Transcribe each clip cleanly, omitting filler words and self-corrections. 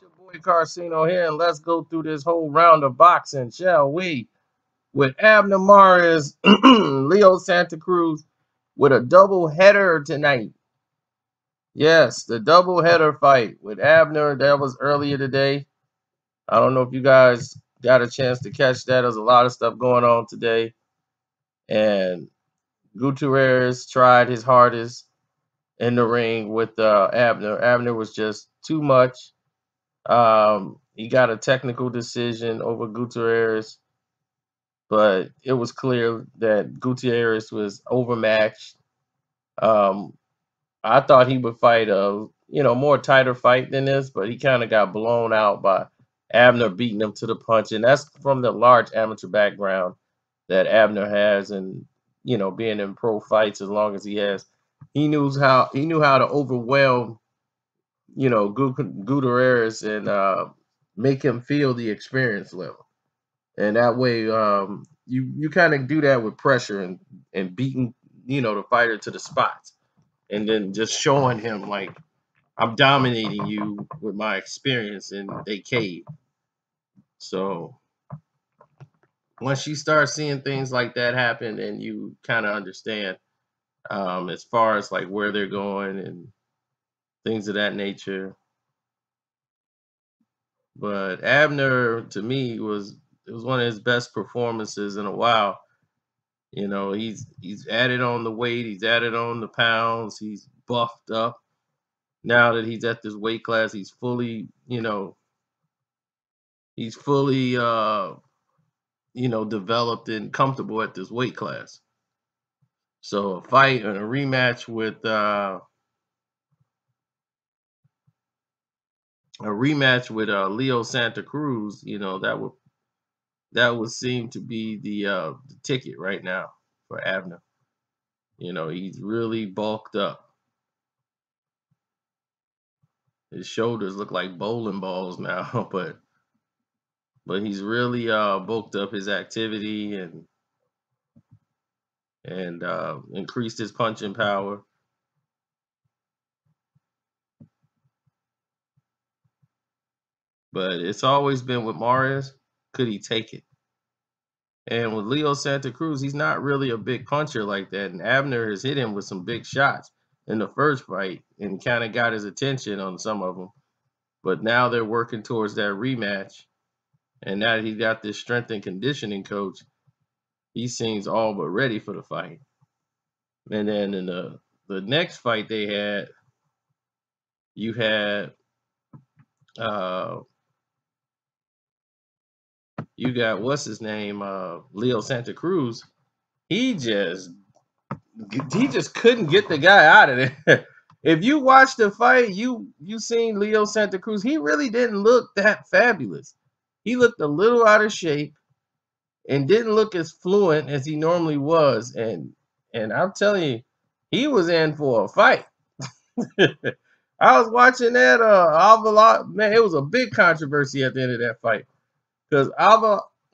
Your boy Carcino here, and let's go through this whole round of boxing, shall we? With Abner Mares, Leo Santa Cruz, with a double header tonight. Yes, the double header fight with Abner. That was earlier today. I don't know if you guys got a chance to catch that. There's a lot of stuff going on today, and Gutierrez tried his hardest in the ring with Abner. Abner was just too much. He got a technical decision over Gutierrez, but it was clear that Gutierrez was overmatched. Um, I thought he would fight a more tighter fight than this, but he kind of got blown out by Abner beating him to the punch, and that's from the large amateur background that Abner has, and being in pro fights as long as he has, he knew how to overwhelm Gutierrez and make him feel the experience level. And that way, you kind of do that with pressure and beating the fighter to the spots, and then just showing him like I'm dominating you with my experience, and they cave. So once you start seeing things like that happen, and you kind of understand as far as like where they're going and things of that nature. But Abner, to me, it was one of his best performances in a while. He's added on the weight, he's added on the pounds, he's buffed up. Now that he's at this weight class, he's fully developed and comfortable at this weight class. So a fight and a rematch with Leo Santa Cruz, that would seem to be the ticket right now for Abner. He's really bulked up. His shoulders look like bowling balls now, but he's really bulked up his activity and increased his punching power. But it's always been with Mares, could he take it? And with Leo Santa Cruz, he's not really a big puncher like that. And Abner has hit him with some big shots in the first fight and kind of got his attention on some of them. But now they're working towards that rematch. And now that he got this strength and conditioning coach, he seems all but ready for the fight. And then in the next fight they had, you had you got what's his name, Leo Santa Cruz. He just couldn't get the guy out of there. If you watch the fight, you seen Leo Santa Cruz. He really didn't look that fabulous. He looked a little out of shape and didn't look as fluent as he normally was. And I'm telling you, he was in for a fight. I was watching that Alvarado, man, it was a big controversy at the end of that fight. Because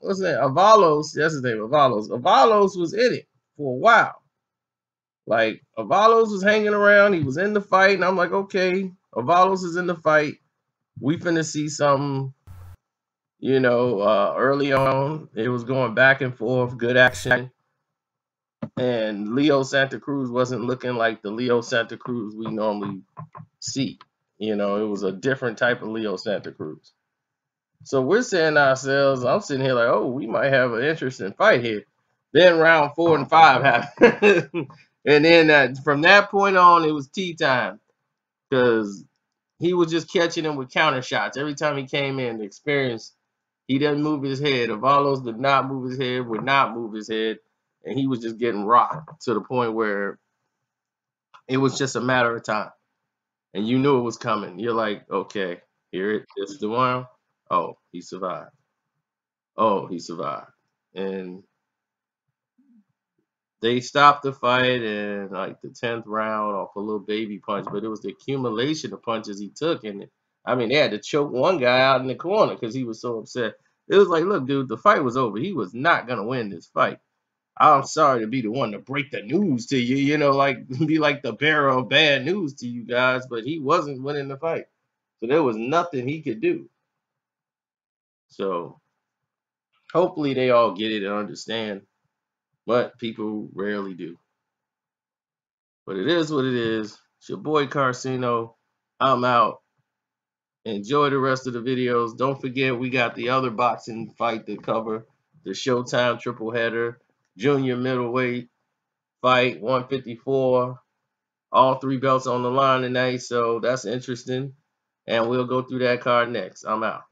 what's his name? Avalos, that's his name, Avalos. Avalos was in it for a while. Like, Avalos was hanging around. He was in the fight. And I'm like, okay, Avalos is in the fight. We finna see something, early on. It was going back and forth, good action. And Leo Santa Cruz wasn't looking like the Leo Santa Cruz we normally see. It was a different type of Leo Santa Cruz. So we're saying to ourselves, I'm sitting here like, oh, we might have an interesting fight here. Then round 4 and 5 happened. And then from that point on, it was tea time. Because he was just catching him with counter shots. Every time he came in, the experience, he didn't move his head. Avalos did not move his head, would not move his head. And he was just getting rocked to the point where it was just a matter of time. And you knew it was coming. You're like, okay, here it is, the one. Oh, he survived. Oh, he survived. And they stopped the fight in like the 10th round off a little baby punch, but it was the accumulation of punches he took. And I mean, they had to choke one guy out in the corner because he was so upset. It was like, look, dude, the fight was over. He was not going to win this fight. I'm sorry to be the one to break the news to you, like be like the bearer of bad news to you guys, but he wasn't winning the fight. So there was nothing he could do. So hopefully they all get it and understand, but people rarely do. But it is what it is. It's your boy Carcino. I'm out. Enjoy the rest of the videos. Don't forget we got the other boxing fight to cover. The Showtime triple header, junior middleweight fight, 154. All three belts on the line tonight, so that's interesting. And we'll go through that card next. I'm out.